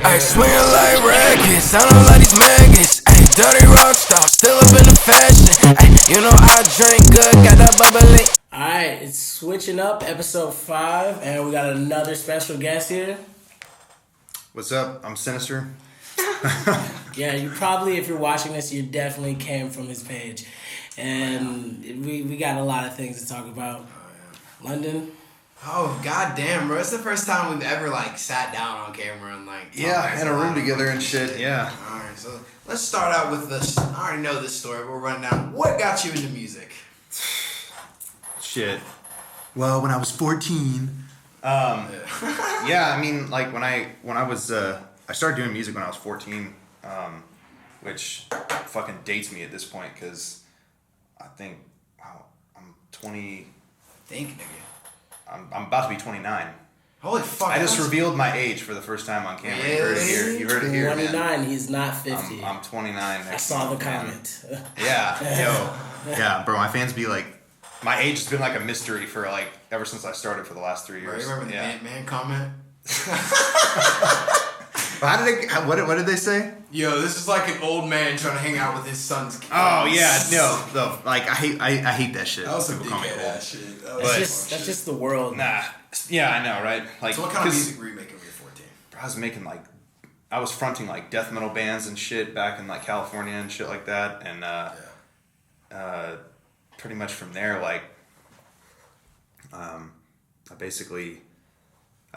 I swing like rackets, I don't like these maggots. Ay, dirty rock star, still up in the fashion. Ay, you know I drink good, got that bubbly. Alright, it's switching up, episode 5, and we got another special guest here. What's up? I'm Sinizter. Yeah, you probably, if you're watching this, you definitely came from his page. And we got a lot of things to talk about. London. Oh goddamn, bro! It's the first time we've ever sat down on camera and in a room together and shit. Yeah. All right, so let's start out with this. I already know this story, but we're running down. What got you into music? Shit. Well, when I was 14. Yeah, I mean, when I was I started doing music when I was 14, which fucking dates me at this point because I think I'm 20. Think, nigga. I'm about to be 29. Holy fuck! I just revealed my age for the first time on camera. You heard it here. You heard it here, 29, man. He's not 50. I'm 29. I saw the comment. Yeah, yeah, bro. My fans be like, my age has been like a mystery for ever since I started for the last 3 years. Bro, you remember the man comment? What did they say? Yo, this is like an old man trying to hang out with his son's kids. Oh yeah, no, I hate that shit. That was some People call me dickhead cool. ass shit. That's just the world. Nah, yeah, I know, right? So what kind of music were you making when you were 14? I was making I was fronting death metal bands and shit back in California and shit like that, and pretty much from there, I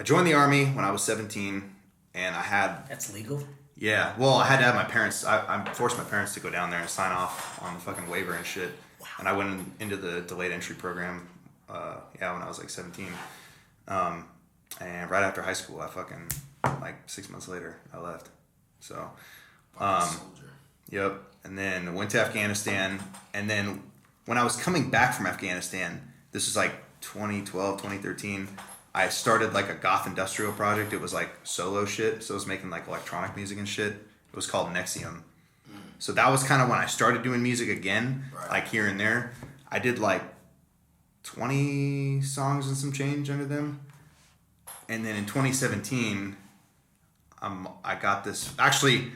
joined the army when I was 17, and I had. That's legal? Yeah, well, I had to have my parents. I forced my parents to go down there and sign off on the fucking waiver and shit. Wow. And I went into the delayed entry program. When I was 17. And right after high school, I fucking 6 months later, I left. So, Soldier. Yep. And then went to Afghanistan. And then when I was coming back from Afghanistan, this was 2012, 2013. I started a goth industrial project. It was solo shit. So I was making electronic music and shit. It was called Nexium. So that was kind of when I started doing music again, right. Here and there. I did 20 songs and some change under them. And then in 2017, I got this. Actually,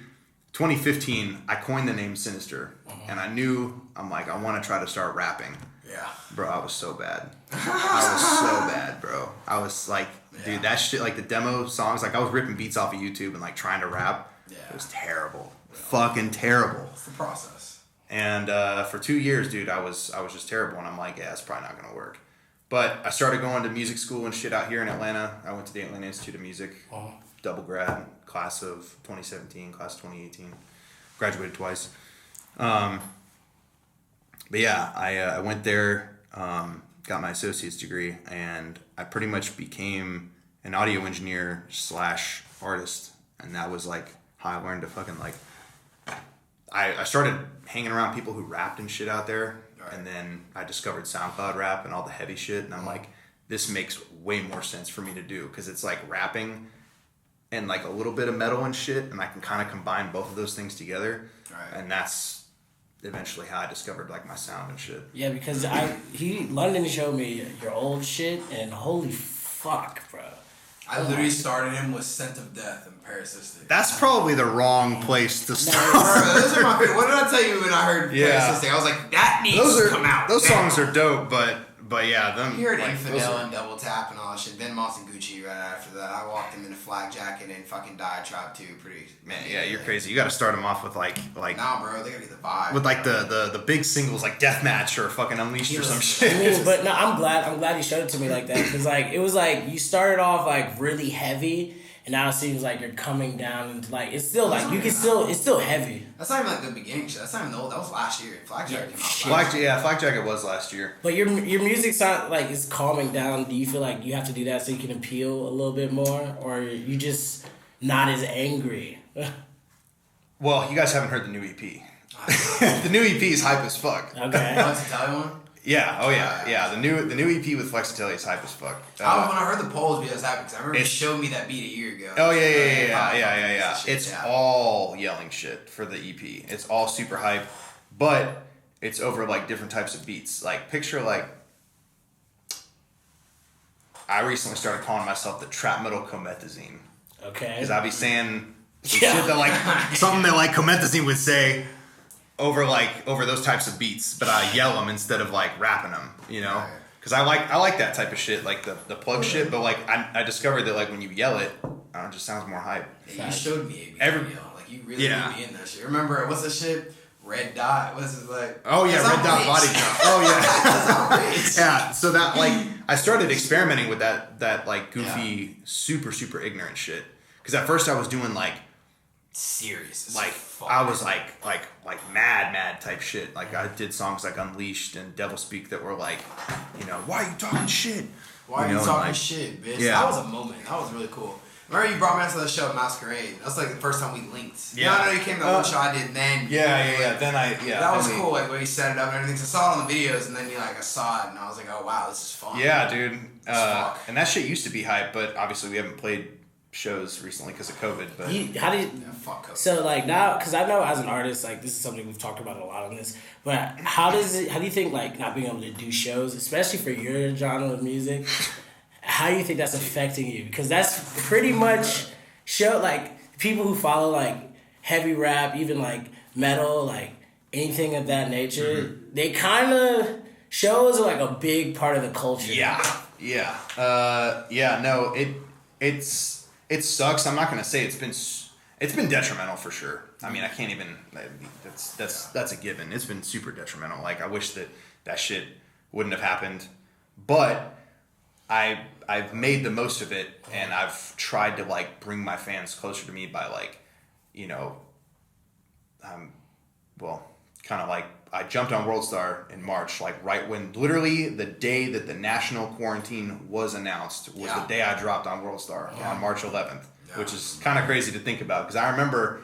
2015, I coined the name Sinizter. And I knew, I want to try to start rapping. Yeah. Bro, I was so bad. I was so bad, bro. I was dude, that shit, the demo songs, I was ripping beats off of YouTube and trying to rap. Yeah. It was terrible. Fucking terrible. What's the process? And for 2 years, dude, I was just terrible. And I'm yeah, it's probably not going to work. But I started going to music school and shit out here in Atlanta. I went to the Atlanta Institute of Music, double grad, class of 2017, class of 2018. Graduated twice. But yeah, I went there, got my associate's degree, and I pretty much became an audio engineer / artist. And that was how I learned to fucking I started hanging around people who rapped and shit out there. Right. And then I discovered SoundCloud rap and all the heavy shit. And I'm this makes way more sense for me to do. Because it's rapping and a little bit of metal and shit. And I can kind of combine both of those things together. Right. And that's eventually how I discovered my sound and shit. Yeah, because London showed me your old shit, and holy fuck, bro. I literally started him with Scent of Death and Parasystic. That's probably the wrong place to start. Those are my favorite. What did I tell you when I heard Parasystic? I was that needs to come out. Those songs are dope, but yeah, them. You heard Infidel and Double Tap and all that shit. Then Moss and Gucci right after that. I walked him in a Flak Jacket and fucking Diatribe too. Man, yeah, you're crazy. You got to start them off with Nah, bro, they gotta get the vibe. With the big singles Deathmatch or fucking Unleashed or some shit. But no, I'm glad he showed it to me like that, because it was you started off really heavy, and now it seems you're coming down into it's still it's still heavy. That's not even the beginning shit. That's not even the old. That was last year. Flak Jacket came out. Flak Jacket was last year. But your music sound it's calming down. Do you feel you have to do that so you can appeal a little bit more, or you just not as angry? Well, you guys haven't heard the new EP. The new EP is hype as fuck. Okay. Let's tell you one. Yeah. Oh yeah. Yeah. The new EP with Flexitelli is hype as fuck. When I heard the polls, because I was happy because I remember you showed me that beat a year ago. Oh yeah. It's all yelling shit for the EP. It's all super hype, but it's over different types of beats. Picture I recently started calling myself the trap metal comethazine. Okay. Because I be saying Shit that like something that like Comethazine would say over those types of beats, but I yell them instead of like rapping them, you know? Because I like that type of shit, like the plug shit. But like I discovered that like when you yell it, it just sounds more hype. Yeah, you showed me like you really put me in that shit. Remember what's the shit? Red Dot. What's it like? Oh yeah, Red Dot Body Drop. Oh yeah. Yeah. So that like I started experimenting with that like goofy, super ignorant shit. Because at first I was doing like serious, like I was like mad type shit. Like I did songs like Unleashed and Devil Speak that were like, you know, why are you talking shit? Why are you talking shit, bitch? Yeah. That was a moment. That was really cool. Remember you brought me out to the show Masquerade. That was like the first time we linked. Yeah. I know you came to that one show I did, and then that was cool. Like when you set it up and everything. So I saw it on the videos, and then I saw it, and I was like, oh wow, this is fun. Yeah, dude. And that shit used to be hype, but obviously we haven't played shows recently because of COVID. But how did fuck COVID. So like now, because I know as an artist, like this is something we've talked about a lot on this. But how do you think like not being able to do shows, especially for your genre of music? How do you think that's affecting you? Because that's pretty much like people who follow like heavy rap, even like metal, like anything of that nature. Mm-hmm. They kind of shows are like a big part of the culture. Yeah. No, it sucks. I'm not gonna say it's been detrimental for sure. I mean, I can't even. That's a given. It's been super detrimental. Like I wish that shit wouldn't have happened, but I've made the most of it, and I've tried to like bring my fans closer to me by like, you know, kind of like I jumped on WorldStar in March, like right when literally the day that the national quarantine was announced was the day I dropped on WorldStar on March 11th, which is kind of crazy to think about because I remember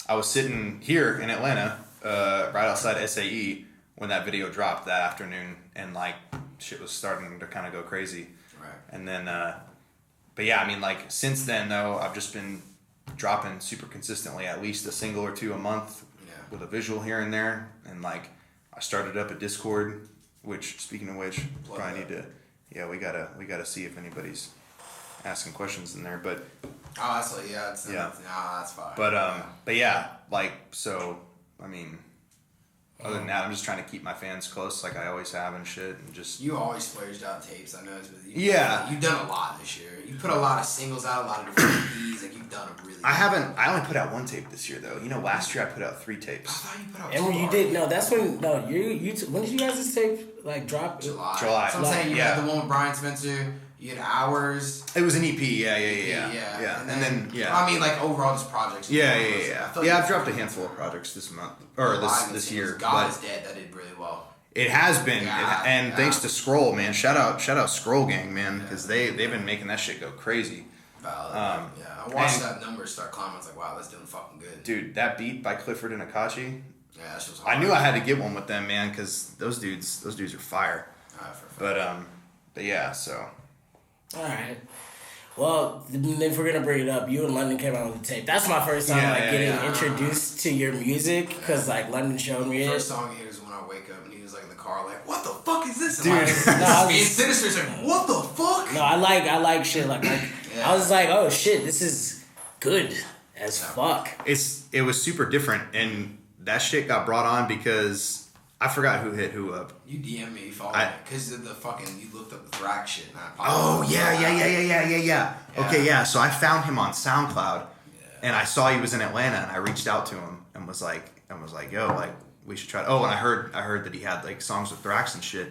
I was sitting here in Atlanta, right outside SAE when that video dropped that afternoon, and like shit was starting to kind of go crazy. And then, but yeah, I mean, like, since then, though, I've just been dropping super consistently, at least a single or two a month with a visual here and there. And, like, I started up a Discord, which, speaking of which, probably need to, we gotta see if anybody's asking questions in there. But, that's fine. But yeah, like, so, I mean, other than that, I'm just trying to keep my fans close, like I always have and shit, and just. You always splurged out tapes. I noticed with you. Yeah. You've done a lot this year. You put a lot of singles out, a lot of different EPs. Like you've done a really. I only put out one tape this year though. You know, last year I put out 3 tapes. I thought you put out. And when you did that's when when did you guys' tape like drop? July. So I'm saying you had the one with Brian Spencer. You had Hours. It was an EP. Yeah. And then I mean, like overall, just projects. Yeah. I've dropped a handful of projects this month or this year. God is Dead. That did really well. It has been, thanks to Scroll, man. Shout out Scroll Gang, man, because they've been making that shit go crazy. I watched that number start climbing. I was like, wow, that's doing fucking good. Dude, that beat by Clifford and Akachi. Yeah, that shit was hard. I knew I had to get one with them, man, because those dudes are fire. But yeah, so. All right. Well, if we're gonna bring it up, you and London came out with the tape. That's my first time getting introduced to your music because like London showed me it. The first song he was when I wake up and he was like in the car like, what the fuck is this? Dude, Sinister's like, what the fuck? No, I like shit like I was like, oh shit, this is good as fuck. It was super different, and that shit got brought on because. I forgot who hit who up. You DM me, follow me, because of the fucking, you looked up the Thrax shit. And Yeah. Okay, yeah. So I found him on SoundCloud, and I saw he was in Atlanta, and I reached out to him and was like, yo, like we should try. Oh, and I heard that he had like songs with Thrax and shit,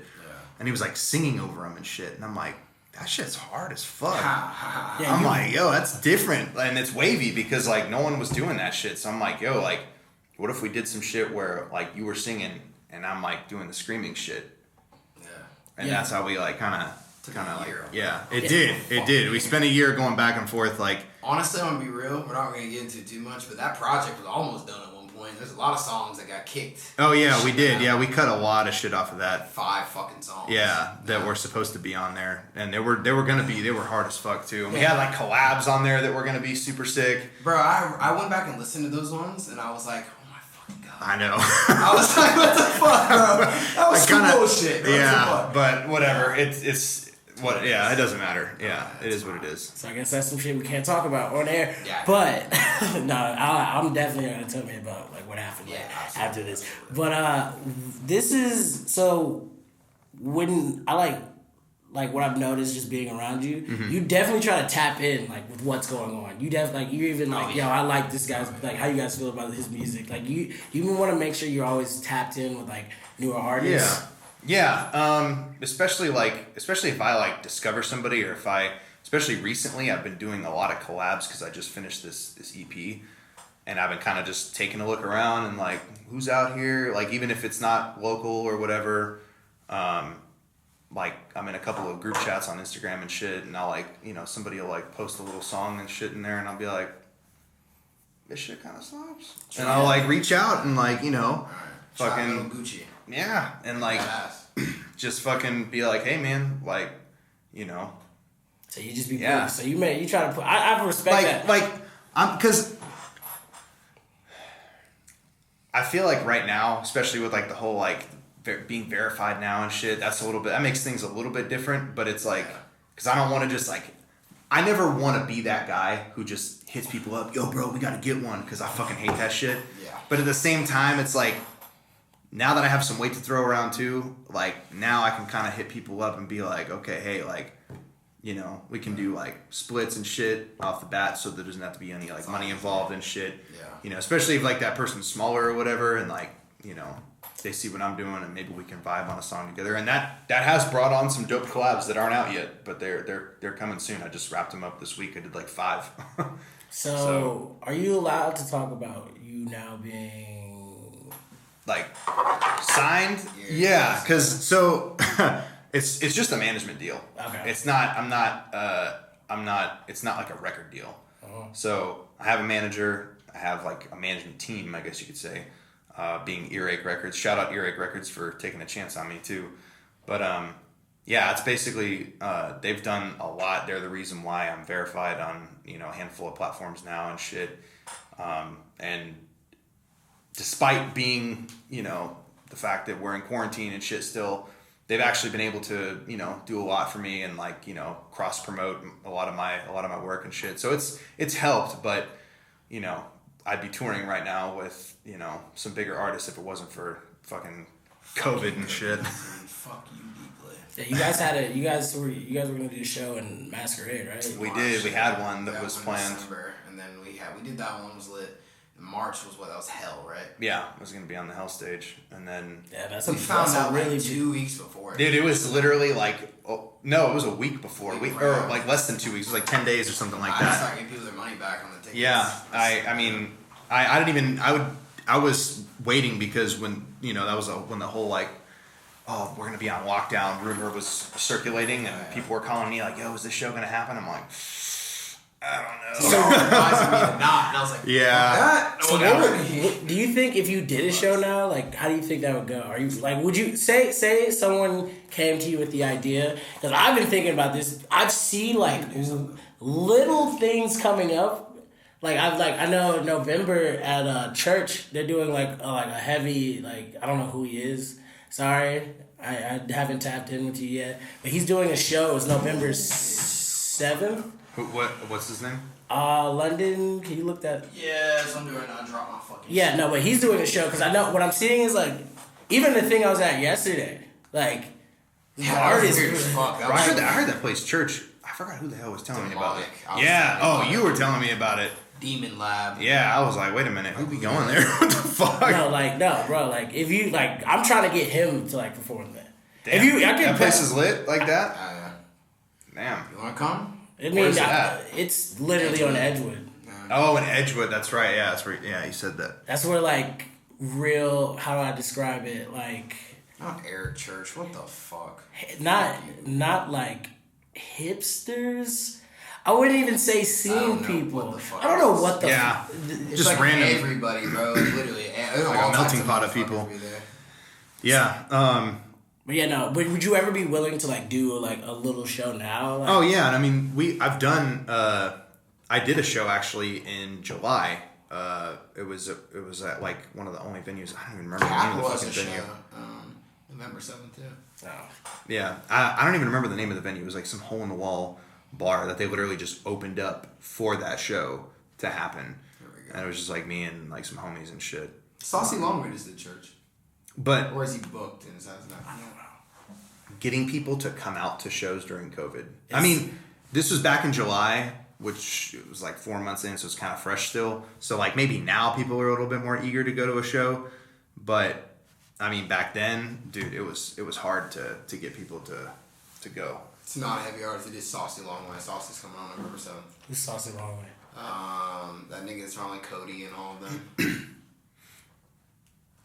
and he was like singing over them and shit, and I'm like, that shit's hard as fuck. I'm like, yo, that's different, and it's wavy because like no one was doing that shit. So I'm like, yo, like, what if we did some shit where like you were singing and I'm like doing the screaming shit? And that's how we like kind of like it did. We spent a year going back and forth like. Honestly, I'm gonna be real. We're not gonna get into it too much, but that project was almost done at one point. There's a lot of songs that got kicked. Oh yeah, we did. Yeah, we cut a lot of shit off of that. 5 fucking songs. Yeah, that were supposed to be on there, and they were hard as fuck too. And we had like collabs on there that were gonna be super sick. Bro, I went back and listened to those ones, and I was like, oh my fucking god. I know. I was like, what the fuck, bro? That was some bullshit. Yeah, but whatever. It's What? Yeah, it doesn't matter. Yeah, it is what it is. So I guess that's some shit we can't talk about on air. Yeah. But no, I'm definitely gonna tell me about like what happened after this. But this is so when I like what I've noticed just being around you, you definitely try to tap in like with what's going on. You definitely like you're even like yo, I like this guy's like how you guys feel about his music. Like you even want to make sure you're always tapped in with like newer artists. Yeah. Especially if I like discover somebody or especially recently I've been doing a lot of collabs because I just finished this EP and I've been kind of just taking a look around and like who's out here, like even if it's not local or whatever. Like I'm in a couple of group chats on Instagram and shit and I'll like, somebody will like post a little song and shit in there and I'll be like, this shit kind of slaps. And I'll like reach out and like, fucking Gucci. Yeah, and like just fucking be like, hey man, like, So you just be cool. So you try to put. I respect that. Because I feel like right now, especially with like the whole like being verified now and shit, that makes things a little bit different. But it's like, because I don't want to just like, I never want to be that guy who just hits people up, yo bro, we got to get one, because I fucking hate that shit. Yeah. But at the same time, it's like, now that I have some weight to throw around too, like now I can kind of hit people up and be like, okay, hey, like, we can do like splits and shit off the bat, so there doesn't have to be any like money involved and shit. Yeah. Especially if like that person's smaller or whatever, and like, they see what I'm doing and maybe we can vibe on a song together. And that has brought on some dope collabs that aren't out yet, but they're coming soon. I just wrapped them up this week. I did like 5. So are you allowed to talk about you now being like signed? Yeah, because so it's just a management deal. Okay. It's not it's not like a record deal. So I have a manager, I have like a management team, I guess you could say, being UREY Records. Shout out UREY Records for taking a chance on me too. But yeah, it's basically they've done a lot. They're the reason why I'm verified on a handful of platforms now and shit. And despite being, the fact that we're in quarantine and shit still, they've actually been able to, do a lot for me and like, cross promote a lot of my work and shit. So it's helped, but, I'd be touring right now with, some bigger artists if it wasn't for fucking COVID and shit. Fuck you deeply. Yeah, you guys were gonna do a show in Masquerade, right? We did. We had one that was planned. December, and then we did that one, was lit. March that was hell, right? Yeah, it was gonna be on the hell stage, and then we found out really like 2 weeks before. Dude, it was literally like it was a week before, or like less than 2 weeks. It was like 10 days or something like that. I started getting people their money back on the tickets. Yeah, I was waiting because when that was when the whole like, oh, we're gonna be on lockdown rumor was circulating and people were calling me like, yo, is this show gonna happen? I'm like, I don't know. So advising me to not, and I was like, yeah. So what do you think if you did a show now? Like, how do you think that would go? Are you like, would you say someone came to you with the idea? Because I've been thinking about this. I've seen like little things coming up. Like I know November at church they're doing like a heavy like I don't know who he is. Sorry, I haven't tapped in with you yet. But he's doing a show. It's November 7th. What's his name? London. Can you look that? Yes, I'm doing it. I dropped my fucking. Yeah, no, but he's doing a show because I know what I'm seeing is like even the thing I was at yesterday, like artists. I heard that place church. I forgot who the hell was telling me about it. Yeah. Oh, you were telling me about it. Demon Lab. Yeah, I was like, wait a minute, who be going there? What the fuck? No, bro. Like, if you like, I'm trying to get him to like perform that. Damn, that place is lit like that. Damn. You wanna come? It's literally on Edgewood. Oh, in Edgewood. That's right. Yeah, that's right. Yeah, you said that. That's where like real. How do I describe it? Like not air church. What the fuck? Not like hipsters. I wouldn't even say scene people. I don't know what the fuck. It's just like random. Everybody, bro. Literally. Like a melting pot of people. Yeah. But yeah, no. But would you ever be willing to like do like a little show now? Like, oh yeah, and I mean I've done. I did a show actually in July. It was at like one of the only venues. I don't even remember the name of the fucking venue. November 7th, too. Oh. Yeah, I don't even remember the name of the venue. It was like some hole in the wall bar that they literally just opened up for that show to happen. There we go. And it was just like me and like some homies and shit. Saucy Longwood is the church. But or is he booked in his house now? I don't know. Getting people to come out to shows during COVID. I mean, this was back in July, which was like 4 months in, so it's kind of fresh still. So like maybe now people are a little bit more eager to go to a show, but I mean back then, dude, it was hard to get people to go. It's not a heavy artist. It is Saucy Long Way. Saucy's coming on November 7th. Who's Saucy Long Way? That nigga that's around like Cody and all of them.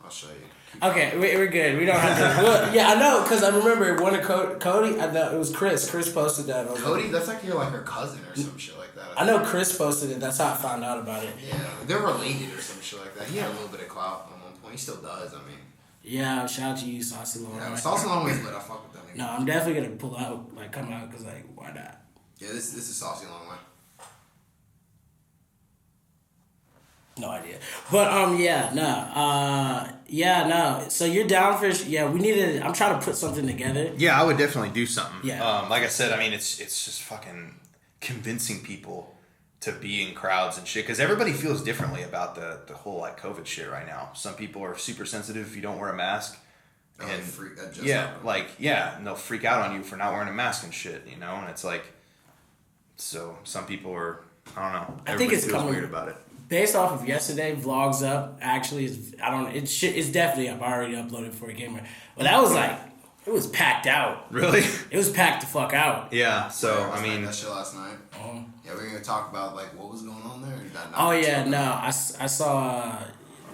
I'll show you. Okay, we're good. We don't have to. Well, yeah, I know, because I remember one of Cody, I know it was Chris. Chris posted that. Cody? That's like you're like her cousin or some shit like that. I know Chris posted it. That's how I found out about it. Yeah, they're related or some shit like that. He had a little bit of clout at one point. He still does, I mean. Yeah, shout out to you, Saucy Long Way. Yeah, Saucy Long Way is lit. I fuck with them. No, I'm definitely going to pull out, like, come out, because, like, why not? Yeah, this is Saucy Long Way. No idea. But, so you're down for, we need to, I'm trying to put something together. Yeah, I would definitely do something. Yeah. Like I said, I mean, it's just fucking convincing people to be in crowds and shit, because everybody feels differently about the whole, like, COVID shit right now. Some people are super sensitive if you don't wear a mask. And and they'll freak out on you for not wearing a mask and shit, you know? And it's like, so some people are, I don't know. I think it's feels weird about it. Based off of yesterday, Vlogs Up actually is, I don't know, it's definitely up. I already uploaded for a gamer. But that was like, it was packed out. Really? It was packed the fuck out. Yeah, so, I mean. That shit last night. Uh-huh. Yeah, we're going to talk about, like, what was going on there. Oh, yeah, no. I saw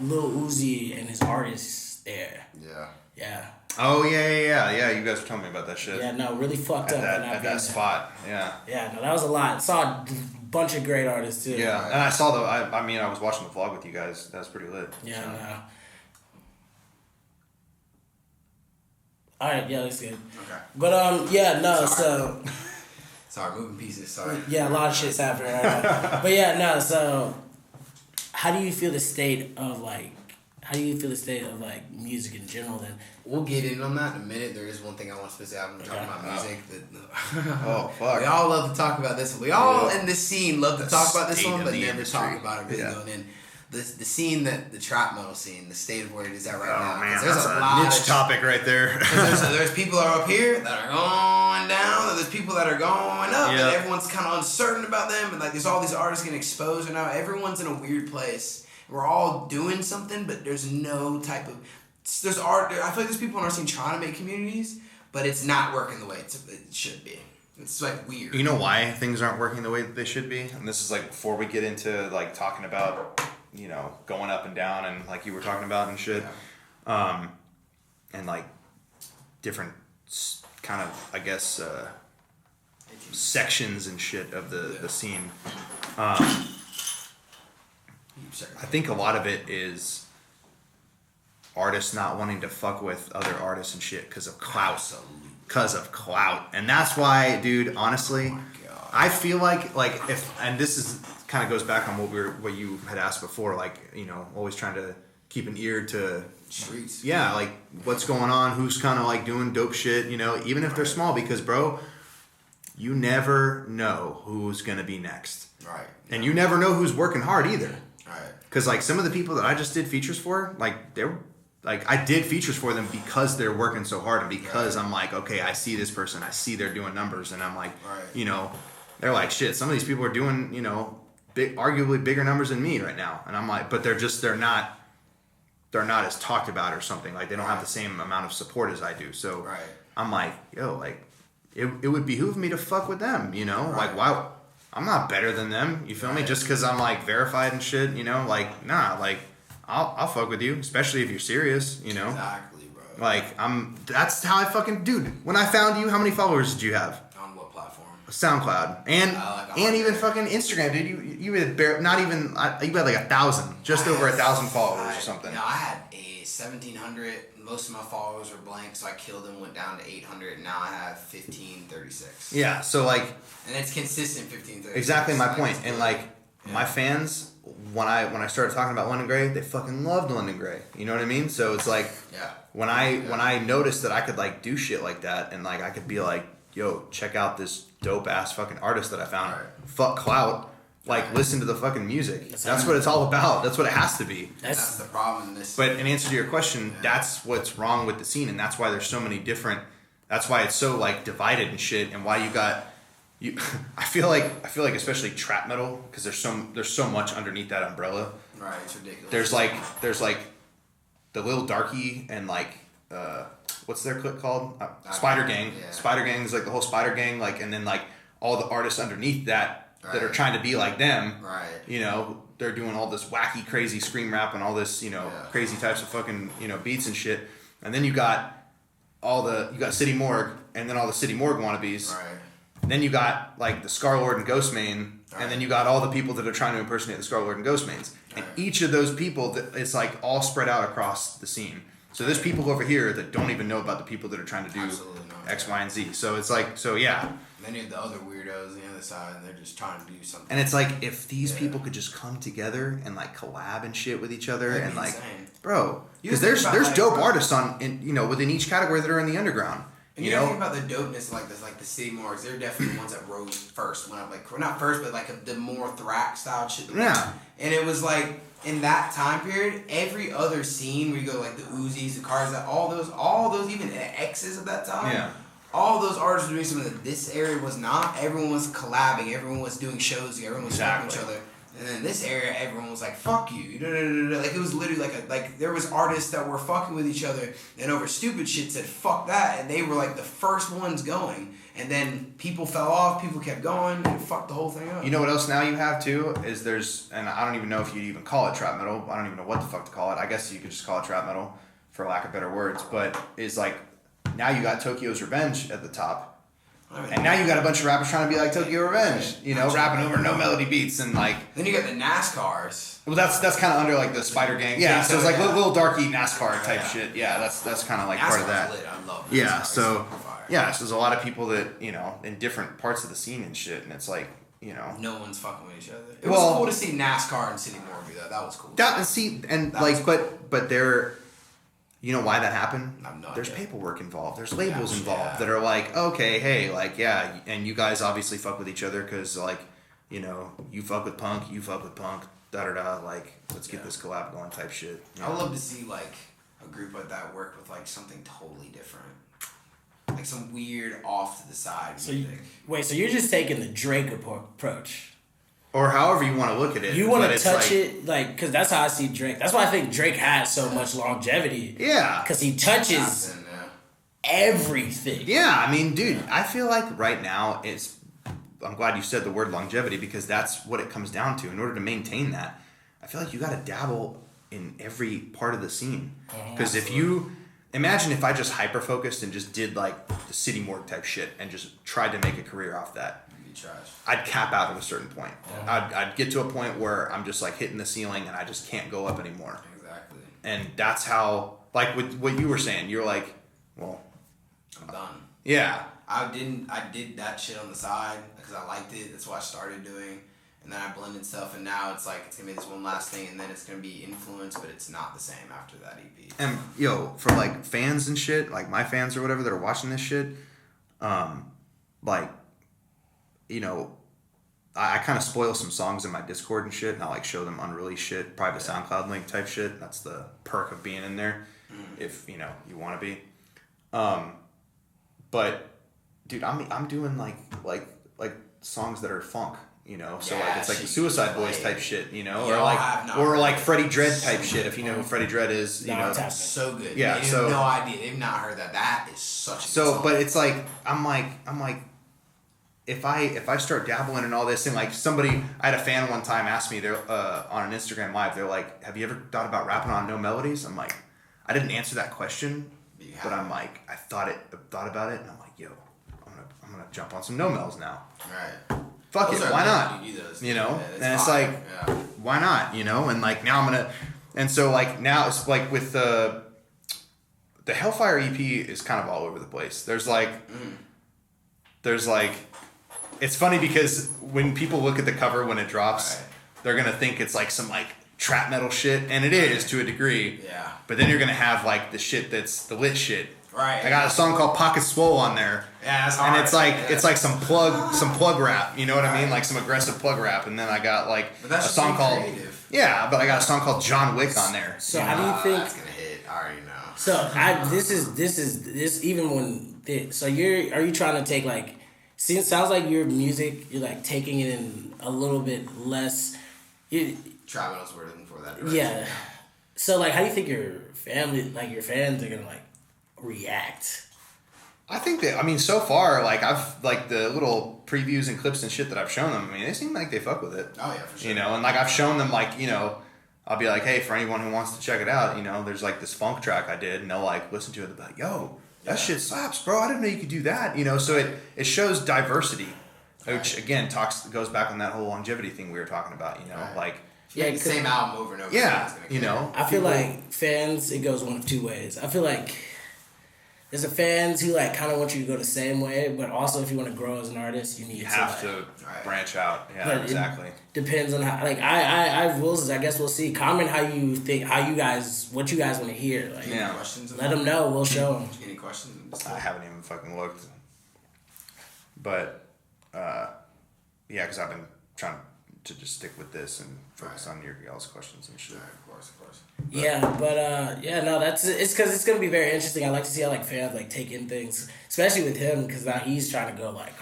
Lil Uzi and his artists there. Yeah. Yeah. Oh, yeah. You guys were telling me about that shit. Yeah, no, really fucked up. At that spot, yeah. Yeah, no, that was a lot. Saw a bunch of great artists, too. Yeah, and I saw I was watching the vlog with you guys. That was pretty lit. Yeah, so. no. All right, yeah, that's good. Okay. But, so... Sorry, moving pieces, sorry. Yeah, a lot of shit's happening right now. But, yeah, no, so... How do you feel the state of, music in general, then? We'll get in on that in a minute. There is one thing I want to say. I'm talking about music. Oh, fuck. We all love to talk about this one. We all in this scene love to talk about this one, but never industry. talk about it really going in. The scene, the trap metal scene, the state of where it is at right now. Man, there's that's a lot niche topic right there. there's people that are up here that are going down, and there's people that are going up, and everyone's kind of uncertain about them, and like there's all these artists getting exposed, and now everyone's in a weird place. We're all doing something, but there's no type of... There's art... I feel like there's people in our scene trying to make communities, but it's not working the way it should be. It's like weird. You know why things aren't working the way that they should be? And this is like before we get into like talking about, you know, going up and down and like you were talking about and shit. Yeah. And like different kind of, I guess, sections and shit of the scene. I think a lot of it is artists not wanting to fuck with other artists and shit because of clout. And that's why, dude, honestly, I feel like if, and this is kind of goes back on what you had asked before, like, you know, always trying to keep an ear to streets. Yeah, like what's going on, who's kind of like doing dope shit, you know, even if they're small, because bro, you never know who's gonna be next. Right. And you never know who's working hard either. Right. Because like some of the people that I just did features for, like they're like I did features for them because they're working so hard and because I'm like, okay, I see this person, I see they're doing numbers, and I'm like, you know, they're like, shit, some of these people are doing, you know, arguably bigger numbers than me right now, and I'm like, but they're not as talked about or something, like they don't have the same amount of support as I do, so I'm like, yo, like it would behoove me to fuck with them, you know, like why. I'm not better than them, you feel me? Just because I'm like verified and shit, you know, like nah, like I'll fuck with you, especially if you're serious, you know. Exactly, bro. Like that's how I fucking, dude. When I found you, how many followers did you have? On what platform? SoundCloud and even fucking Instagram, dude. You had not even you had like 1,000, just over 1,000 followers or something. No, I had 1,700. Most of my followers were blank, so I killed them, went down to 800, and now I have 1,536. Yeah, so like... And it's consistent 1,536. Exactly my point. And like, my fans, when I started talking about London Gray, they fucking loved London Gray. You know what I mean? So it's like... Yeah. when I noticed that I could like do shit like that, and like I could be like, yo, check out this dope ass fucking artist that I found. Right. Fuck clout. Like, listen to the fucking music. That's what it's all about. That's what it has to be. That's the problem in this. But in answer to your question, that's what's wrong with the scene, and that's why there's so many different. That's why it's so like divided and shit, and why you got you. I feel like especially trap metal, because there's so much underneath that umbrella. Right, it's ridiculous. There's like the Lil Darky and like what's their clique called? Spider Gang. Yeah. Spider Gang's like the whole Spider Gang, like, and then like all the artists underneath that. That are trying to be like them, right? You know, they're doing all this wacky, crazy scream rap and all this, you know, crazy types of fucking, you know, beats and shit. And then you got City Morgue, and then all the City Morgue wannabes. Right. And then you got like the Scarlord and Ghostmane, Right. and then you got all the people that are trying to impersonate the Scarlord and Ghostmanes. And each of those people, it's like all spread out across the scene. So there's people over here that don't even know about the people that are trying to do X, Y, and Z. So it's like, yeah. Many of the other weirdos on the other side, and they're just trying to do something. And it's like, if these people could just come together and like collab and shit with each other, That'd and be like, insane. bro, You because think there's about, like, dope bro. artists within each category that are in the underground. And you know, think about the dopeness, like this, like the City Morgues. They're definitely the ones that rose first. Went up like not first, but like the more thrack style shit. Yeah. And it was like in that time period, every other scene where you go like the Uzis, the Cars, all those even X's of that time. Yeah. All those artists were doing something that this area was not. Everyone was collabing. Everyone was doing shows together. Everyone was fucking each other. And then in this area, everyone was like, "Fuck you!" Like it was literally like there was artists that were fucking with each other and over stupid shit said "fuck that," and they were like the first ones going. And then people fell off. People kept going and fucked the whole thing up. You know what else now you have too is and I don't even know if you'd even call it trap metal. I don't even know what the fuck to call it. I guess you could just call it trap metal for lack of better words. But it's like now you got Tokyo's Revenge at the top. And now you got a bunch of rappers trying to be like Tokyo Revenge, you know, rapping over no melody beats and like. Then you got the NASCARs. Well, that's kind of under like the Spider Gang. Yeah, so it's like little darky NASCAR type shit. Yeah, that's kind of like part of that. Lit. I love NASCAR. Yeah, so there's a lot of people that in different parts of the scene and shit, and it's like no one's fucking with each other. It was cool to see NASCAR and City Morgue do that. That was cool. But they're. You know why that happened? There's idea. paperwork involved. There's labels involved that are like, okay, hey, like, yeah, and you guys obviously fuck with each other because, like, you fuck with punk, da-da-da, like, let's get this collab going type shit. I would love to see, like, a group like that work with, like, something totally different. Like some weird off-to-the-side music. So you're just taking the Drake approach. Or however you want to look at it. You want to touch it, like, because that's how I see Drake. That's why I think Drake has so much longevity. Yeah. Because he touches everything. Yeah, I mean, dude, I feel like right now I'm glad you said the word longevity because that's what it comes down to. In order to maintain that, I feel like you got to dabble in every part of the scene. Because imagine if I just hyper-focused and just did, like, the City Morgue type shit and just tried to make a career off that. Trash. I'd cap out at a certain point. I'd get to a point where I'm just like hitting the ceiling and I just can't go up anymore. Exactly. And that's how, like with what you were saying, you're like, well, I'm done. Yeah. I did that shit on the side because I liked it. That's what I started doing. And then I blended stuff, and now it's like it's gonna be this one last thing, and then it's gonna be influence, but it's not the same after that EP. And for like fans and shit, like my fans or whatever that are watching this shit, like. I kind of spoil some songs in my Discord and shit, and I like show them unreleased shit, private SoundCloud link type shit. That's the perk of being in there, if you want to be. But dude, I'm doing like songs that are funk, so like it's like the Suicide Boys type shit, or like Freddie Dredd type shit. If you know who Freddie Dredd is, that's so good. Yeah, they have no idea. They've not heard that. That is such a good song. But it's like I'm like. If I start dabbling in all this and like I had a fan one time ask me they're on an Instagram live, they're like, have you ever thought about rapping on no melodies? I'm like, I didn't answer that question, but I'm like, I thought about it, and I'm like, yo, I'm gonna jump on some no mel's now. Right. Fuck those it, why not? And it's like, why not? And like now I'm gonna, and so like now it's like with the Hellfire EP is kind of all over the place. There's like. It's funny because when people look at the cover when it drops, they're gonna think it's like some like trap metal shit, and it is to a degree. Yeah. But then you're gonna have like the shit that's the lit shit. Right. I got a song called Pocket Swole on there. Yeah, that's hard. And it's like some plug rap, you know what I mean? Like some aggressive plug rap. And then I got like a song called but I got a song called John Wick on there. So how do you think that's gonna hit? I already know. So this even when so are you trying to take like it sounds like your music you're like taking it in a little bit less Travis were looking for that direction. Yeah. So like how do you think your family like your fans are gonna like react? I think that, I mean, so far, like, I've, like, the little previews and clips and shit that I've shown them, I mean, they seem like they fuck with it. Oh, yeah, for sure. You know, and, like, I've shown them, like, you know, I'll be like, hey, for anyone who wants to check it out, you know, there's, like, this funk track I did, and they'll, like, listen to it and be like, yo, that shit slaps, bro, I didn't know you could do that, you know, so it shows diversity, which, again, goes back on that whole longevity thing we were talking about, you know, like... Yeah, the same album over and over. Yeah, you know. I feel like fans, it goes one of two ways. I feel like there's a fans who like kind of want you to go the same way, but also if you want to grow as an artist, you have to branch out. Yeah, exactly. Depends on how. Like I guess we'll see. Comment how you think, what you guys want to hear. Like, yeah. Questions? Let them know. We'll show them. Any questions? I haven't even fucking looked, but because I've been trying to just stick with this and focus on your y'all's questions and shit. Right, of course. But, no, it's because it's gonna be very interesting. I like to see how like fans like take in things, especially with him, because now he's trying to go like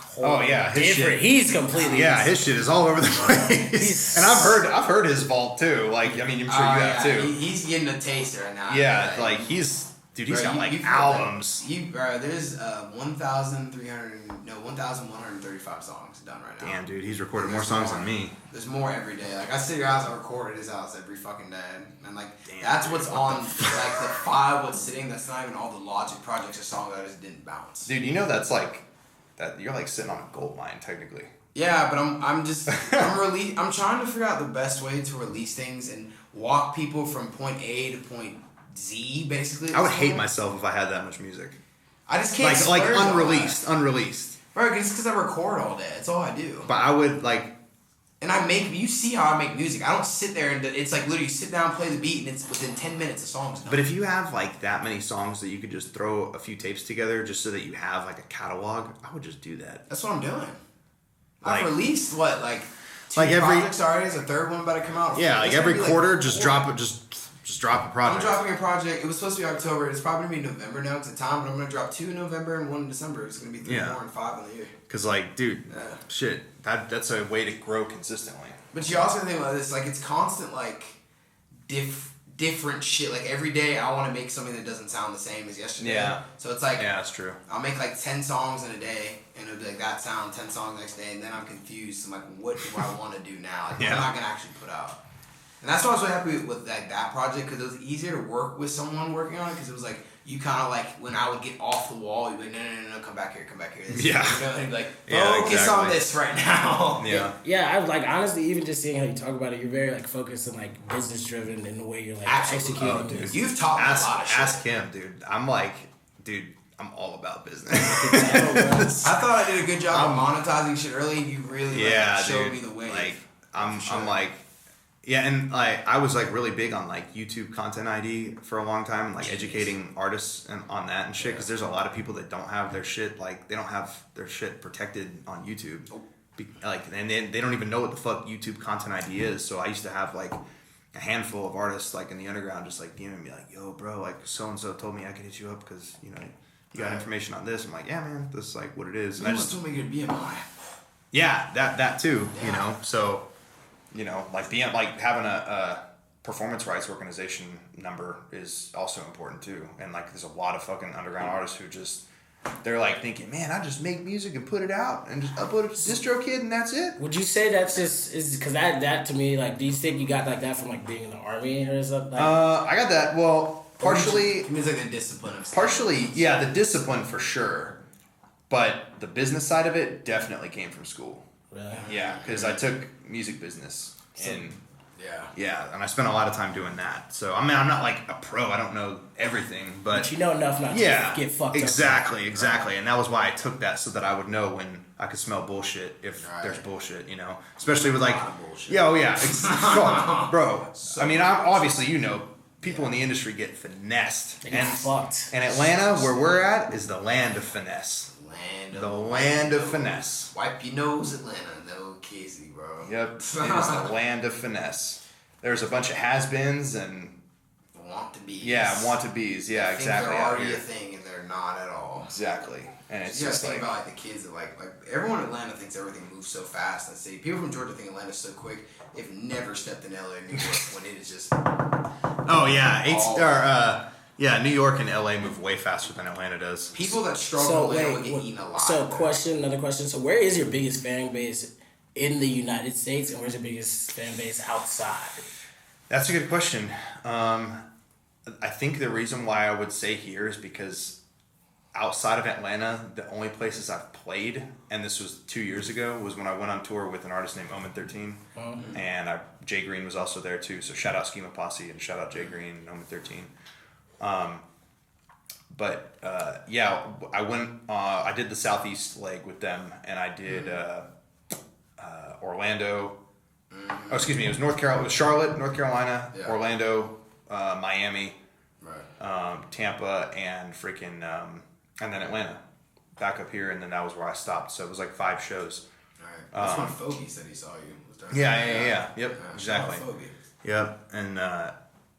his different. Shit. He's completely his shit is all over the place. And I've heard his vault too. Like I mean, I'm sure you have too. He's getting a taste right now. Yeah, like he's got like albums. There's 1,135 songs done right now. Damn, dude, he's recorded more songs than me. There's more every day. Like I sit your house, I record at his house every fucking day, and like that's what's on like the file. What's sitting? That's not even all the Logic projects or songs that I just didn't bounce. Dude, you know that's like that. You're like sitting on a gold mine technically. Yeah, but I'm trying to figure out the best way to release things and walk people from point A to point Z, basically. I would hate myself if I had that much music. I just can't like unreleased. Right, it's because I record all day. That's all I do. But I would like. And you see how I make music. I don't sit there and it's like literally sit down, play the beat, and it's within 10 minutes the song's done. But if you have like that many songs that you could just throw a few tapes together just so that you have like a catalog, I would just do that. That's what I'm doing. I've released two every projects already. There's a third one about to come out. Yeah, like every quarter, just drop a project. I'm dropping a project. It was supposed to be October. It's probably going to be November now because of time, but I'm going to drop 2 in November and 1 in December. It's going to be 3, 4, and 5 in the year. Because, like, dude, shit, that's a way to grow consistently. But you also think about this, like, it's constant, like, different shit. Like, every day I want to make something that doesn't sound the same as yesterday. Yeah. So it's like... Yeah, that's true. I'll make, like, 10 songs in a day, and it'll be like that sound, 10 songs next day, and then I'm confused. I'm like, what do I want to do now? Like, what am I going to actually put out? And that's why I was really happy with like that project, because it was easier to work with someone working on it, because it was like, you kind of like, when I would get off the wall, you'd be like, no, come back here. This yeah. You know, and you'd be like, focus on this right now. Yeah. Yeah, I like, honestly, even just seeing how you talk about it, you're very like focused and like business driven in the way you're like executing this. You've taught me a lot of shit. Ask him, dude. I'm all about business. I thought I did a good job of monetizing shit early, and you really showed me the way. Like, I'm like, yeah, and I was like really big on like YouTube Content ID for a long time, and like educating artists on that and shit, because there's a lot of people that don't have their shit, like they don't have their shit protected on YouTube, and they don't even know what the fuck YouTube Content ID is. So I used to have like a handful of artists like in the underground just like DMing me like, yo bro, like so and so told me I could hit you up because you got information on this. I'm like, yeah man, this is like what it is. And I just told me to be a BMI. Yeah, that too. Yeah. So. Like having a performance rights organization number is also important too. And like, there's a lot of fucking underground artists who they're like thinking, man, I just make music and put it out and just upload it to DistroKid and that's it. Would you say that's is because that to me, like, do you think you got like that from like being in the army or something? Like, I got that. Well, partially. It means like the discipline of stuff. Partially, yeah, the discipline for sure. But the business side of it definitely came from school. Really? Yeah, because I took music business in Yeah, and I spent a lot of time doing that. So I mean, I'm not like a pro. I don't know everything, but you know enough not to get fucked up. Exactly. And that was why I took that, so that I would know when I could smell bullshit if there's bullshit, you know. Especially with like, bro. I mean, obviously, you know, people in the industry get finessed. They get fucked. And Atlanta, where we're at, is the land of finesse. Land of finesse. Wipe your nose, Atlanta. No kizzy, bro. Yep, it is the land of finesse. There's a bunch of has-beens and want-to-bees. Yeah, want-to-bees. Yeah, exactly. They're already a thing, and they're not at all. Exactly, and it's you just think like about like the kids that like everyone in Atlanta thinks everything moves so fast. And see, people from Georgia think Atlanta's so quick. They've never stepped in LA or New York when it is just. Oh yeah, New York and LA move way faster than Atlanta does. People that struggle in Atlanta get eaten alive. So another question. So where is your biggest fan base in the United States, and where's your biggest fan base outside? That's a good question. I think the reason why I would say here is because outside of Atlanta, the only places I've played, and this was 2 years ago, was when I went on tour with an artist named Omen 13, and Jay Green was also there too. So shout out Schema Posse and shout out Jay Green and Omen 13. I went. I did the Southeast leg with them, and I did Orlando. Oh, excuse me. It was North Carolina. It was Charlotte, North Carolina, Orlando, Miami, Tampa, and freaking and then Atlanta. Back up here, and then that was where I stopped. So it was like 5 shows. All right. That's when Fogey said he saw you. Yeah. Yep. Exactly. Yep.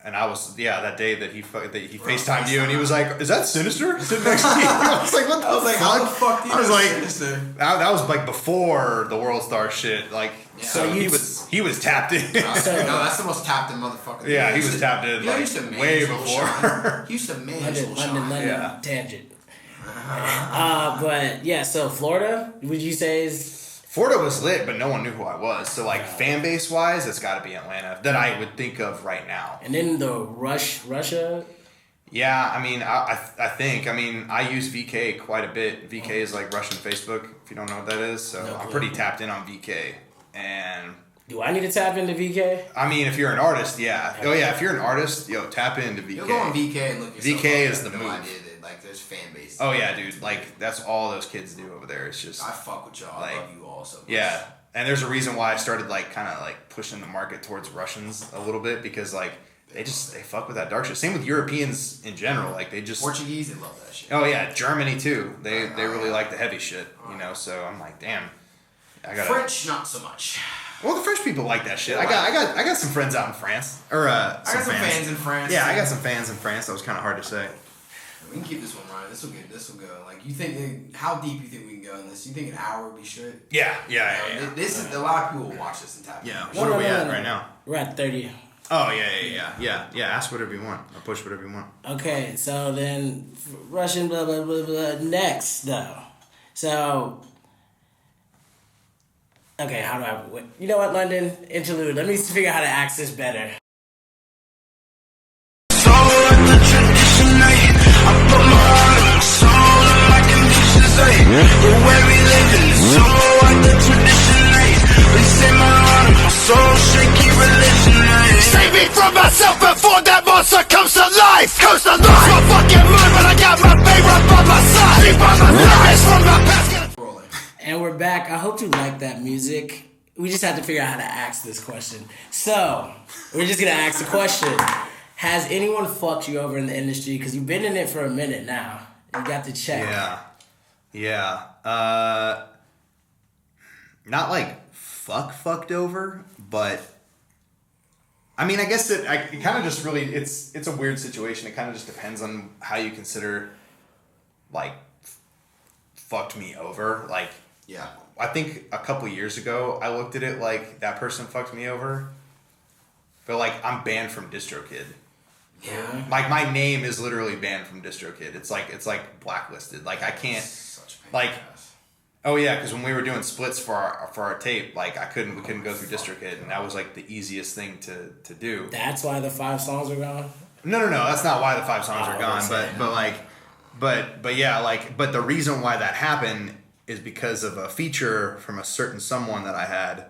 And I was that day that he FaceTimed you, and he was like, "Is that Sinizter sitting next to you?" I was like, "What the fuck?" How the fuck do you know Sinizter? That was like before the World Star shit. Like, so he was tapped in. No, that's the most tapped in motherfucker. Yeah, he was tapped in way before. He used to manage London tangent. But yeah, so Florida, would you say is? Florida was lit, but no one knew who I was. So, like, fan base wise, it's got to be Atlanta that I would think of right now. And then the Russia? Yeah, I mean, I think. I mean, I use VK quite a bit. VK is like Russian Facebook, if you don't know what that is. So, I'm pretty tapped in on VK. And do I need to tap into VK? I mean, if you're an artist, yeah. Oh, yeah, if you're an artist, tap into VK. You'll go on VK and look yourself VK up. is the move. Like, there's fan base. Oh, yeah, dude. Like, that's all those kids do over there. It's just... I fuck with y'all. I love you all so much. Yeah. And there's a reason why I started, like, kind of, like, pushing the market towards Russians a little bit, because, like, they fuck with that dark shit. Same with Europeans in general. Like, they just... Portuguese, they love that shit. Oh, yeah. Germany, too. They really like the heavy shit, you know? So I'm like, damn. French, not so much. Well, the French people like that shit. I got some friends out in France. Or, I got some fans in France. Yeah, I got some fans in France. That was kind of hard to say. We can keep this one right. This will go. Like, you think, how deep you think we can go in this? You think an hour would be straight? Yeah. This is, a lot of people will watch this and tap. Yeah. What are we at right now? We're at 30. Oh, yeah. Ask whatever you want. Or push whatever you want. Okay, so then Russian blah, blah, blah, blah. Next, though. So, okay, how do I... You know what, London? Interlude. Let me figure out how to ask this better. The way we living is so like the tradition, they say my heart and my soul shaky religion, save me from myself before that monster comes to life. Comes to life. My fucking mind, but I got my favorite by my side. From my past. And we're back. I hope you like that music. We just have to figure out how to ask this question. So, we're just gonna ask the question. Has anyone fucked you over in the industry? Because you've been in it for a minute now. You got the check. Yeah. Not like fucked over, but I mean, I guess it kind of just really, it's a weird situation. It kind of just depends on how you consider, like, fucked me over. Like, yeah. I think a couple years ago, I looked at it like that person fucked me over, but like, I'm banned from DistroKid. Yeah. Like, my name is literally banned from DistroKid. It's like blacklisted. Like, I can't. Like, oh yeah, because when we were doing splits for our tape, like we couldn't go through DistroKid, and that was like the easiest thing to do. That's why the 5 songs are gone? No, that's not why the 5 songs are gone. But the reason why that happened is because of a feature from a certain someone that I had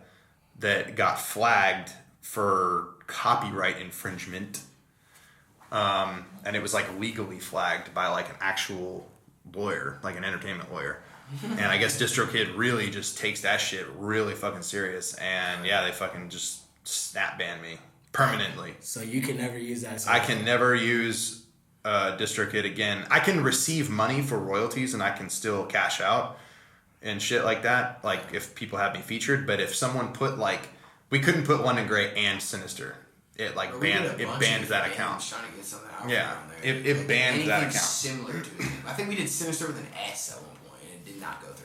that got flagged for copyright infringement. And it was like legally flagged by like an actual lawyer, like an entertainment lawyer. And I guess DistroKid really just takes that shit really fucking serious. And yeah, they fucking just snap ban me permanently. So you can never use that. I can never use DistroKid again. I can receive money for royalties and I can still cash out and shit like that. Like if people have me featured, but if someone put like, we couldn't put London Grey and Sinister. It like banned that account. Trying to get something out yeah, there. it banned that account. Similar to it. I think we did Sinister with an S at one point, and it did not go through.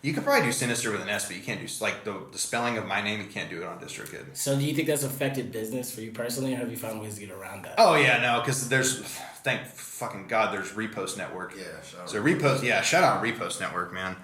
You could probably do Sinister with an S, but you can't do like the spelling of my name. You can't do it on DistroKid. So do you think that's affected business for you personally, or have you found ways to get around that? Oh yeah, no, because there's thank fucking God there's Repost Network. Yeah, shout out Repost Network, man.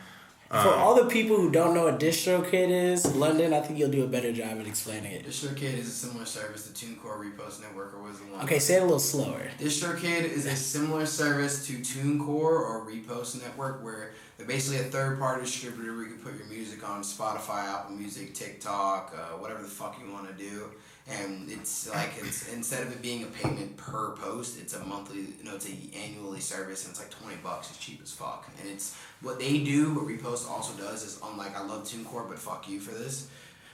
For all the people who don't know what DistroKid is, London, I think you'll do a better job at explaining it. DistroKid is a similar service to TuneCore, Repost Network, or was the one? Okay, say it a little slower. DistroKid is a similar service to TuneCore or Repost Network, where they're basically a third-party distributor where you can put your music on Spotify, Apple Music, TikTok, whatever the fuck you want to do. And it's like, instead of it being a payment per post, it's a monthly, it's an annually service, and it's like $20. It's cheap as fuck. And it's what they do, what Repost also does is, unlike, I love TuneCore, but fuck you for this.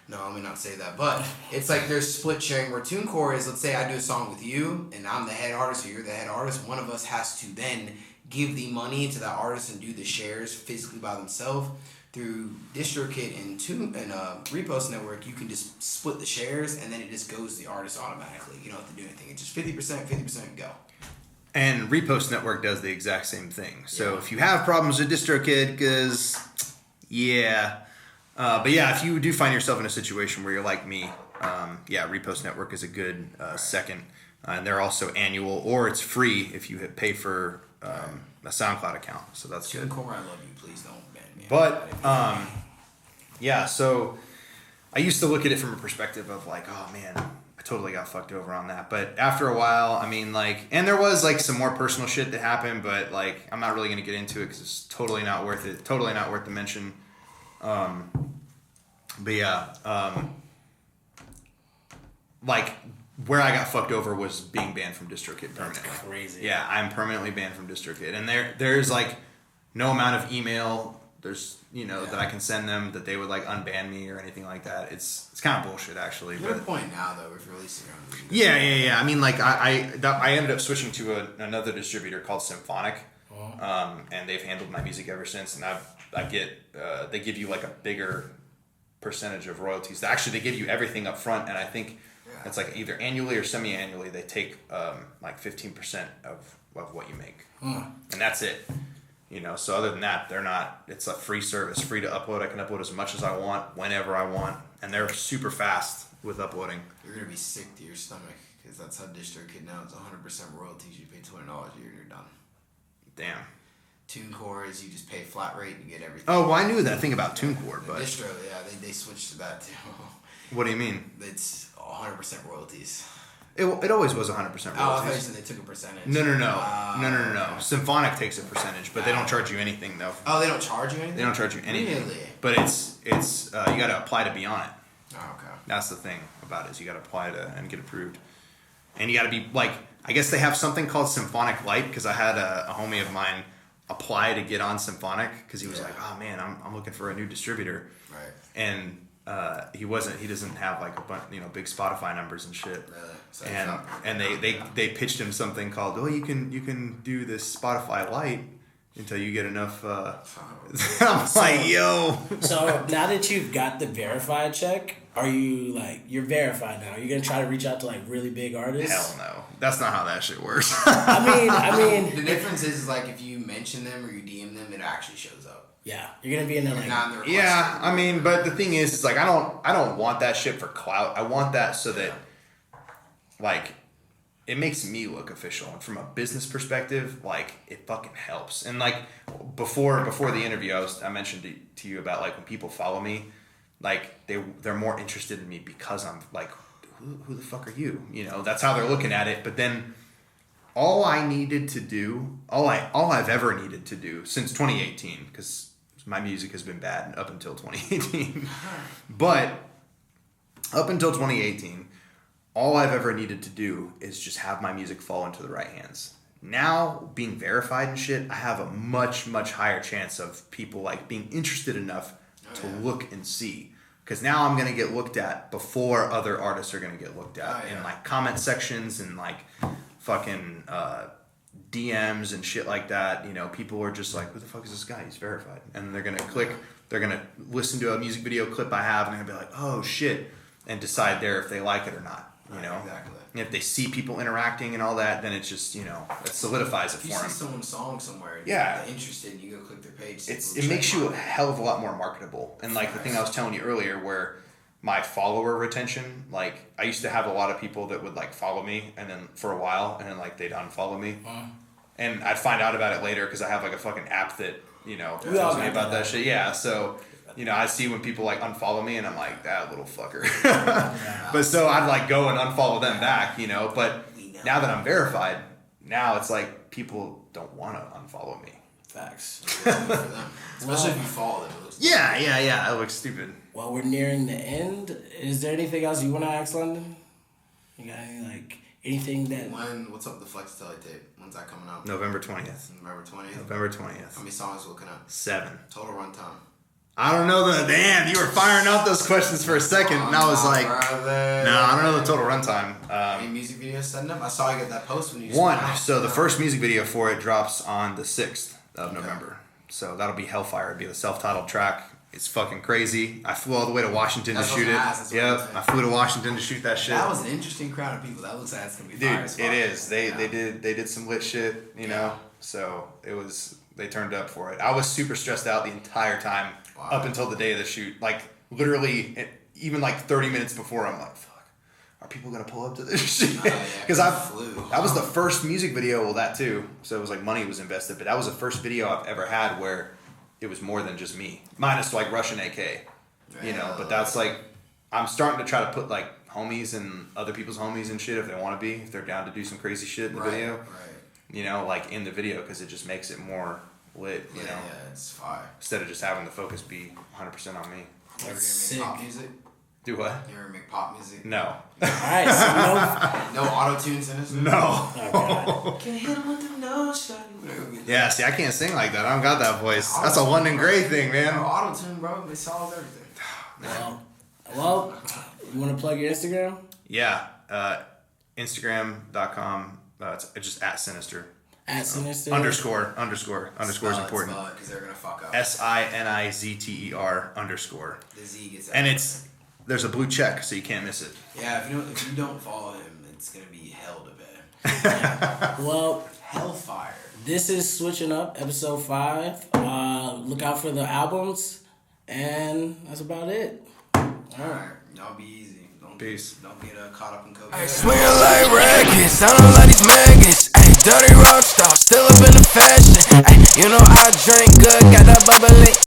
No, let me not say that. But it's like there's split sharing where TuneCore is, let's say I do a song with you, and I'm the head artist, or you're the head artist. One of us has to then give the money to that artist and do the shares physically by themselves. Through DistroKid and Repost Network, you can just split the shares, and then it just goes to the artist automatically. You don't have to do anything. It's just 50%, go. And Repost Network does the exact same thing. So if you have problems with DistroKid, because, but yeah, if you do find yourself in a situation where you're like me, Repost Network is a good second. And they're also annual, or it's free if you pay for a SoundCloud account. So that's good. TuneCore, I love you. Please don't ban me. But, so I used to look at it from a perspective of like, oh man, I totally got fucked over on that. But after a while, I mean, like, and there was like some more personal shit that happened, but like, I'm not really going to get into it because it's totally not worth it. Totally not worth the mention. Like, where I got fucked over was being banned from DistroKid permanently. That's crazy. Yeah, I'm permanently banned from DistroKid. And there's like no amount of email that I can send them that they would like unban me or anything like that. It's kind of bullshit actually. You're at a point now though if you're releasing your own music. Yeah. I mean, like I ended up switching to another distributor called Symphonic, and they've handled my music ever since. And I get they give you like a bigger percentage of royalties. Actually, they give you everything up front, and I think it's like either annually or semi-annually they take like 15% of what you make, and that's it. So other than that, it's a free service, free to upload. I can upload as much as I want, whenever I want. And they're super fast with uploading. You're going to be sick to your stomach, because that's how DistroKid now. It's 100% royalties. You pay $20 a year and you're done. Damn. TuneCore is you just pay flat rate and you get everything. Oh, well, I knew that thing about TuneCore, but... Distro, they switched to that too. What do you mean? It's 100% royalties. It always was 100% royalties. Oh, I thought you said they took a percentage. No. Symphonic takes a percentage, but they don't charge you anything though. Oh, they don't charge you anything? They don't charge you anything. Really? But it's you got to apply to be on it. Oh, okay. That's the thing about it, is you got to apply to and get approved. And you got to be like, I guess they have something called Symphonic Lite, because I had a homie of mine apply to get on Symphonic because he was like, oh man, I'm looking for a new distributor. Right. And he doesn't have like a bunch, big Spotify numbers and shit. Really? So and they pitched him something called, you can do this Spotify Lite until you get enough. I'm like, yo. So now that you've got the verified check, are you like, you're verified now? Are you gonna try to reach out to like really big artists? Hell no. That's not how that shit works. I mean, the difference is like if you mention them or you DM them, it actually shows up. Yeah, you're gonna be in there like. Yeah, I mean, but the thing is, it's like I don't want that shit for clout. I want that so that, like, it makes me look official, and from a business perspective, like, it fucking helps. And like before the interview, I mentioned to you about like when people follow me, like they're more interested in me because I'm like, who the fuck are you? That's how they're looking at it. But then all I've ever needed to do since 2018, because my music has been bad up until 2018. But Up until 2018, all I've ever needed to do is just have my music fall into the right hands. Now, being verified and shit, I have a much, much higher chance of people like being interested enough to look and see. Because now I'm going to get looked at before other artists are going to get looked at in like comment sections and like fucking DMs and shit like that. You know, people are just like, who the fuck is this guy? He's verified. And they're going to click, they're going to listen to a music video clip I have and they're going to be like, oh shit, and decide there if they like it or not. You know? Exactly. And if they see people interacting and all that, then it's just, you know, it solidifies it for them. If you see someone's song somewhere and yeah, you're interested, you go click their page. It makes you a hell of a lot more marketable. And like the thing I was telling you earlier where my follower retention, like I used to have a lot of people that would like follow me and then for a while and then like they'd unfollow me. And I'd find out about it later because I have like a fucking app that, you know, tells me about that shit. Yeah, so... You know, I see when people like unfollow me and I'm like, that little fucker. But so I'd like go and unfollow them back, you know. But now that I'm verified, now it's like people don't want to unfollow me. Facts. Especially if you follow them. Yeah. That looks stupid. Well, we're nearing the end. Is there anything else you want to ask London? You got anything that... What's up with the Flex Telly tape? When's that coming out? November 20th. November 20th? November 20th. How many songs are looking at? 7. Total runtime? I don't know damn, you were firing out those questions for a second, and I was like, I don't know the total runtime. Any music videos setting up? I saw you get that post when you So the first music video for it drops on the 6th of November. So that'll be Hellfire. It'll be the self-titled track. It's fucking crazy. I flew all the way to Washington to shoot it. Yep, I flew to Washington to shoot that shit. That was an interesting crowd of people. That looks like it's gonna be fire as fuck. It is. They did some lit shit, you know. So they turned up for it. I was super stressed out the entire time. Wow. Up until the day of the shoot, like literally, even like 30 minutes before, I'm like, "Fuck, are people gonna pull up to this shit?" Because that was the first music video. Well, that too. So it was like money was invested, but that was the first video I've ever had where it was more than just me, minus like Russian AK, you know. But that's like, I'm starting to try to put like homies and other people's homies and shit if they want to be, if they're down to do some crazy shit in the video, you know, like in the video because it just makes it more lit, you know. Yeah, it's fire. Instead of just having the focus be 100% on me. You ever make pop music? Do what? You ever make pop music? No. Alright, so no auto-tunes in it? No. Oh, can't hit him with the nose. Yeah, see, I can't sing like that. I don't got that voice. That's a London Gray thing, man. Auto-tune, bro. They solve everything. Well, you want to plug your Instagram? Yeah. Instagram.com. It's just at Sinizter. At Sinizter. Underscore is important. Because they're going to fuck up. SINIZTER _. The Z gets out. And there's a blue check, so you can't miss it. Yeah, if you don't follow him, it's going to be hell to bed. Well, Hellfire. This is Switching Up, episode 5. Look out for the albums, and that's about it. Alright, y'all be easy. Peace. Don't get caught up in coke. Ay, swinging like rackets, I don't like these maggots. Ay, dirty rock star, still up in the fashion. Ay, you know I drink good, got that bubbly.